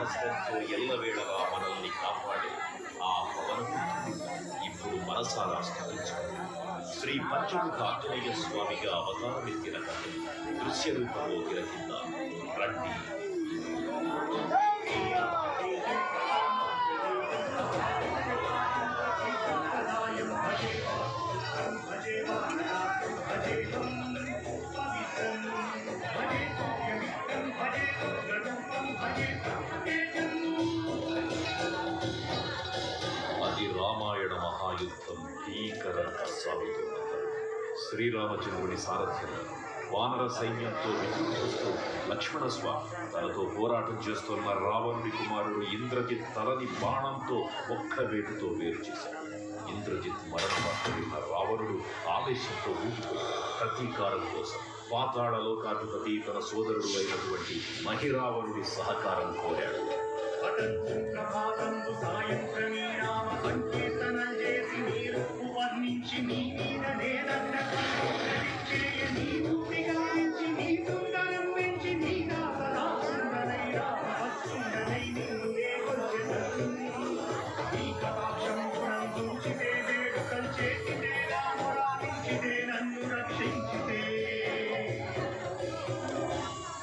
సహస్రంతో ఎల్లవేళలా మనల్ని కాపాడే ఆ పవనపుత్రుడు ఇప్పుడు మనసారా స్థుతించాడు. శ్రీ పంచముఖ ఆంజనేయ స్వామిగా అవతారమెత్తిన కథను దృశ్య రూపంలో తిలకిద్దాం రండి. అది రామాయణ మహాయుద్ధం భీకరంగా సాగుతున్నది. శ్రీరామచంద్రుని సారథ్యం వానర సైన్యంతో విజృంభిస్తూ లక్ష్మణస్వామి తనతో పోరాటం చేస్తున్న రావణుడి కుమారుడు ఇంద్రజిత్ తలని బాణంతో ఒక్క వేటుతో వేరు చేశాడు. ఇంద్రజిత్ మరణవార్త విన్న రావణుడు ఆవేశంతో ఊగిపోయి ప్రతీకారం కోసం పాతాళలోకాధిపతి తన సోదరుడు అయినటువంటి మహిరావణుడి సహకారం కోరాడు.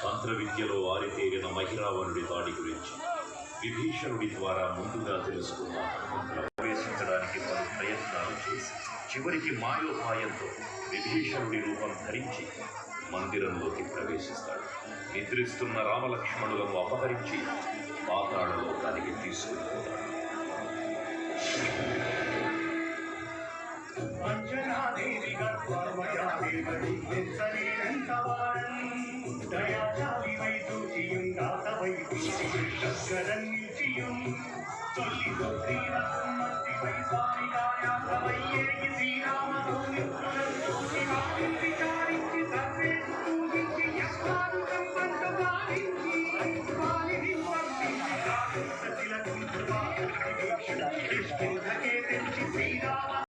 మంత్రవిద్యలో ఆరితేరిన మహిరావణుడి దాడి గురించి విభీషణుడి ద్వారా ముందుగా తెలుసుకున్న ప్రవేశించడానికి పలు ప్రయత్నాలు చేసి చివరికి మాయోపాయంతో విభీషణుడి రూపం ధరించి మందిరంలోకి ప్రవేశిస్తాడు. నిద్రిస్తున్న రామలక్ష్మణులను అపహరించి పాతాళలోకానికి తీసుకుపోతాడు. శ్రీరామ